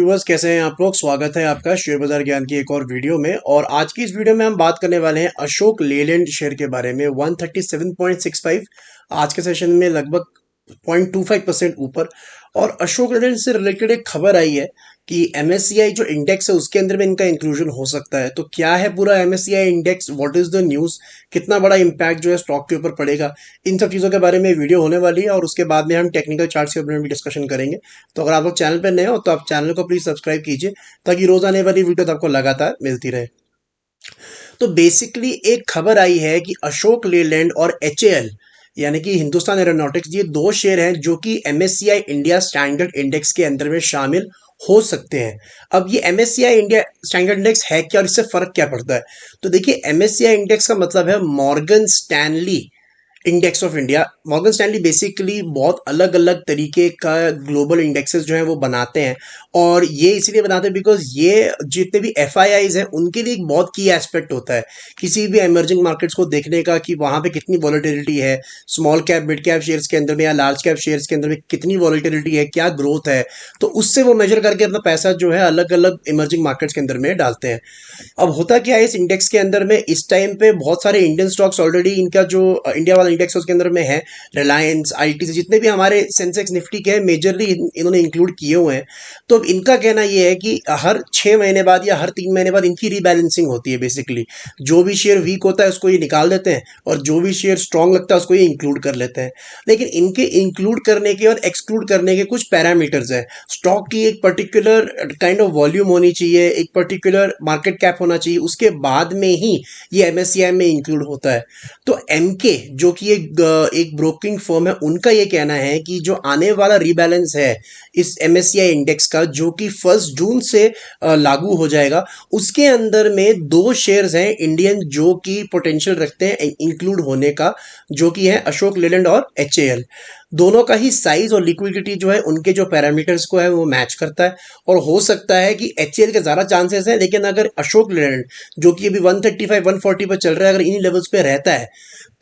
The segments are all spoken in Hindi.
व्यूअर्स, कैसे हैं आप लोग। स्वागत है आपका शेयर बाजार ज्ञान की एक और वीडियो में। और आज की इस वीडियो में हम बात करने वाले हैं अशोक लेलैंड शेयर के बारे में। 137.65 आज के सेशन में लगभग 0.25% ऊपर। और अशोक लेलैंड से रिलेटेड एक खबर आई है कि MSCI जो इंडेक्स है उसके अंदर में इनका इंक्लूजन हो सकता है। तो क्या है पूरा MSCI index, what is the news, कितना बड़ा इम्पैक्ट जो है स्टॉक के ऊपर पड़ेगा, इन सब चीज़ों के बारे में वीडियो होने वाली है। और उसके बाद में हम टेक्निकल चार्ट्स के बारे में भी डिस्कशन करेंगे। तो अगर आप लोग चैनल पर नए हो तो आप चैनल को प्लीज सब्सक्राइब कीजिए ताकि रोज आने वाली वीडियो तो आपको लगातार मिलती रहे। तो बेसिकली एक खबर आई है कि अशोक लेलैंड और HAL यानी कि हिंदुस्तान एरोनॉटिक्स, ये दो शेयर हैं जो कि MSCI इंडिया स्टैंडर्ड इंडेक्स के अंदर में शामिल हो सकते हैं। अब ये MSCI इंडिया स्टैंडर्ड इंडेक्स है क्या और इससे फर्क क्या पड़ता है? तो देखिए, MSCI इंडेक्स का मतलब है Morgan Stanley index of India. Morgan Stanley basically बहुत अलग अलग तरीके का ग्लोबल इंडेक्सेस जो है वो बनाते हैं। और ये इसलिए बनाते हैं बिकॉज ये जितने भी FIIs हैं उनके लिए एक बहुत की एस्पेक्ट होता है किसी भी एमर्जिंग मार्केट्स को देखने का कि वहाँ पे कितनी वॉलेटिलिटी है, small cap mid cap shares के अंदर में या लार्ज कैप शेयर्स के अंदर में कितनी वॉलेटिलिटी है, क्या ग्रोथ है। तो उससे वो मेजर करके अपना पैसा जो है अलग अलग इमर्जिंग मार्केट्स के अंदर में डालते हैं। अब होता क्या है इस इंडेक्स के अंदर में, इस टाइम पे बहुत सारे इंडियन स्टॉक्स ऑलरेडी इनका जो इंडिया वाला इंडेक्स है उसके अंदर में है। रिलायंस, ITC, जितने भी हमारे सेंसेक्स निफ्टी के हैं मेजरली इन्होंने इंक्लूड किए हुए हैं। तो अब इनका कहना ये है कि हर 6 महीने बाद या हर 3 महीने बाद इनकी रीबैलेंसिंग होती है। बेसिकली जो भी शेयर वीक होता है उसको ये निकाल देते हैं और जो भी शेयर स्ट्रांग लगता है उसको ये इंक्लूड कर लेते हैं। लेकिन इनके इंक्लूड करने के और एक्सक्लूड करने के कुछ पैरामीटर्स हैं। स्टॉक की एक पर्टिकुलर काइंड ऑफ वॉल्यूम होनी चाहिए, एक पर्टिकुलर मार्केट कैप होना चाहिए, उसके बाद में ही ये MSCI में इंक्लूड होता है। तो MK जो कि एक ब्रोकिंग फर्म है, उनका ये कहना है कि जो आने वाला रीबैलेंस है इस MSCI इंडेक्स का जो कि 1 जून से लागू हो जाएगा, उसके अंदर में दो शेयर्स हैं इंडियन जो कि पोटेंशियल रखते हैं इंक्लूड होने का, जो कि है अशोक लेलैंड और HAL। दोनों का ही साइज और लिक्विडिटी जो है उनके जो पैरामीटर्स को है वो मैच करता है। और हो सकता है कि HAL के ज़्यादा चांसेस हैं, लेकिन अगर अशोक लेलैंड जो कि अभी 135 140 पर चल रहा है, अगर इन लेवल्स पे रहता है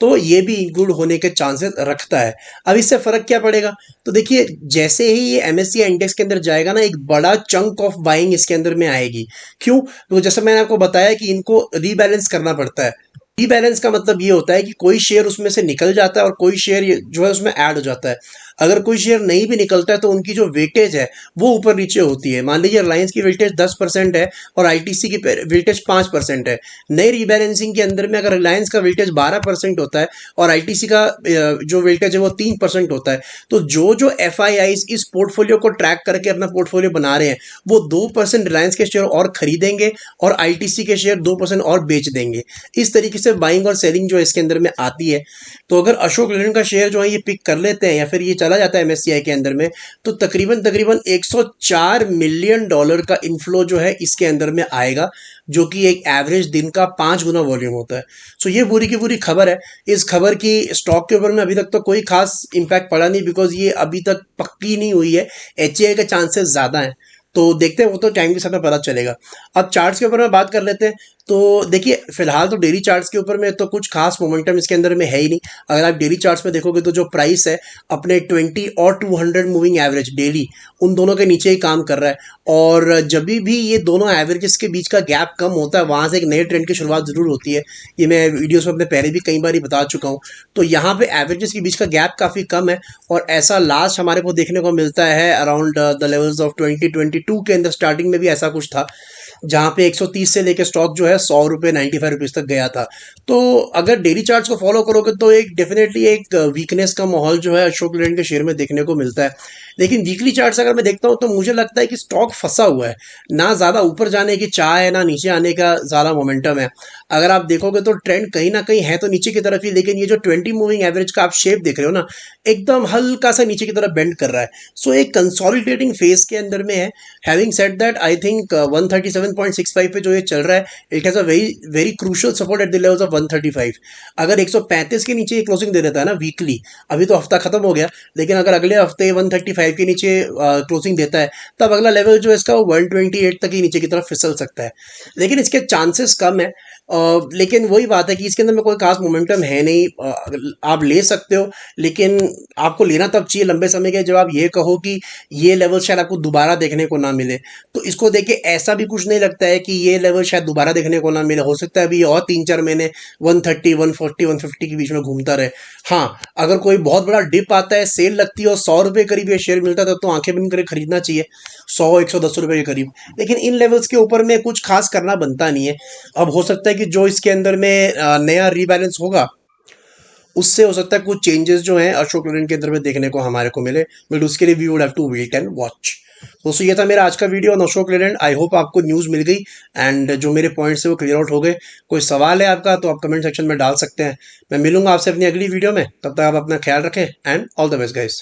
तो ये भी इंक्लूड होने के चांसेस रखता है। अब इससे फर्क क्या पड़ेगा? तो देखिए, जैसे ही ये MSCI इंडेक्स के अंदर जाएगा ना, एक बड़ा चंक ऑफ बाइंग इसके अंदर में आएगी। क्यों? तो जैसे मैंने आपको बताया कि इनको रीबैलेंस करना पड़ता है। रीबैलेंस का मतलब ये होता है कि कोई शेयर उसमें से निकल जाता है और कोई शेयर जो है उसमें ऐड हो जाता है। अगर कोई शेयर नहीं भी निकलता है तो उनकी जो वेटेज है वो ऊपर नीचे होती है। मान लीजिए रिलायंस की वेटेज 10% है और ITC की वेटेज 5% है। नई रीबैलेंसिंग के अंदर में अगर रिलायंस का वेटेज 12% होता है और ITC का जो वेटेज है वो 3% होता है, तो जो FIIs इस पोर्टफोलियो को ट्रैक करके अपना पोर्टफोलियो बना रहे हैं वो 2% रिलायंस के शेयर और खरीदेंगे और ITC के शेयर 2% और बेच देंगे। इस तरीके से बाइंग और सेलिंग जो इसके अंदर में आती है। तो अगर अशोक लेलैंड का शेयर जो है ये पिक कर लेते हैं या फिर ये चला जाता है MSCI के अंदर में, तो तकरीबन तकरीबन $104 मिलियन का इनफ्लो जो है इसके अंदर में आएगा, जो कि एक एवरेज दिन का 5 गुना वॉल्यूम होता है। सो ये पूरी की पूरी खबर है। इस खबर की स्टॉक के ऊपर में अभी तक तो कोई खास इंपैक्ट पड़ा नहीं बिकॉज ये अभी तक पक्की नहीं हुई है। HAI के चांसेस ज़्यादा हैं, तो देखते हैं, वो तो टाइम के साथ में पता चलेगा। अब चार्ट्स के ऊपर में बात कर लेते हैं। तो देखिए, फिलहाल तो डेली चार्ट्स के ऊपर में तो कुछ खास मोमेंटम इसके अंदर में है ही नहीं। अगर आप डेली चार्ट्स में देखोगे तो जो प्राइस है अपने 20 और 200 मूविंग एवरेज डेली, उन दोनों के नीचे ही काम कर रहा है। और जब भी ये दोनों एवरेजेस के बीच का गैप कम होता है वहाँ से एक नए ट्रेंड की शुरुआत जरूर होती है। ये मैं वीडियोस में अपने पहले भी कई बार बता चुका हूँ। तो यहाँ पे एवरेजेस के बीच का गैप काफ़ी कम है और ऐसा लास्ट हमारे को देखने को मिलता है अराउंड द लेवल्स ऑफ 2022 के अंदर। स्टार्टिंग में भी ऐसा कुछ था जहाँ पे 130 से लेकर स्टॉक जो है 100 रुपये 95 रुपीज़ तक गया था। तो अगर डेली चार्ट्स को फॉलो करोगे तो एक डेफिनेटली एक वीकनेस का माहौल जो है अशोक लेलैंड के शेयर में देखने को मिलता है। लेकिन वीकली चार्ट्स अगर मैं देखता हूँ तो मुझे लगता है कि स्टॉक फंसा हुआ है, ना ज़्यादा ऊपर जाने की चाह है ना नीचे आने का ज़्यादा मोमेंटम है। अगर आप देखोगे तो ट्रेंड कहीं ना कहीं है तो नीचे की तरफ ही, लेकिन ये जो 20 मूविंग एवरेज का आप शेप देख रहे हो ना, एकदम हल्का सा नीचे की तरफ बेंड कर रहा है। सो एक कंसोलिडेटिंग फेज के अंदर में है। Having said that, I think 137 137.65 पे जो ये चल रहा है, it has a very very crucial support at the levels of 135। अगर 135 के नीचे ये क्लोजिंग दे देता है ना वीकली, अभी तो हफ्ता खत्म हो गया, लेकिन अगर अगले हफ्ते 135 के नीचे क्लोजिंग देता है, तब अगला लेवल जो है इसका 128 तक ही नीचे की तरफ फिसल सकता है। लेकिन इसके चांसेस कम है। लेकिन वही बात है कि इसके अंदर में कोई खास मोमेंटम है नहीं। आप ले सकते हो, लेकिन आपको लेना तब चाहिए लंबे समय के जब आप ये कहो कि ये लेवल शायद आपको दोबारा देखने को ना मिले। तो इसको देख के ऐसा भी कुछ नहीं लगता है कि ये लेवल शायद दोबारा देखने को ना मिले। हो सकता है अभी और 3-4 महीने 130, 140, 150 के बीच में घूमता रहे। हाँ, अगर कोई बहुत बड़ा डिप आता है, सेल लगती है और 100 रुपये करीब ये शेयर मिलता है, तो आंखें बंद करके खरीदना चाहिए, 100-110 रुपये के करीब। लेकिन इन लेवल्स के ऊपर में कुछ खास करना बनता नहीं है। अब हो सकता है कि जो इसके अंदर में नया रीबैलेंस होगा, उससे हो सकता है कुछ चेंजेस जो हैं अशोक लेलैंड के अंदर में देखने को हमारे को मिले, बट उसके लिए we would have to wait and watch. दोस्तों, ये था मेरा आज का video on Ashok Leyland. I hope आपको न्यूज़ मिल गई एंड जो मेरे पॉइंट्स है वो क्लियर आउट हो गए। कोई सवाल है आपका तो आप कमेंट सेक्शन में डाल सकते हैं। मैं मिलूंगा आपसे अपनी अगली वीडियो में, तब तक आप अपना ख्याल रखें and all the best guys.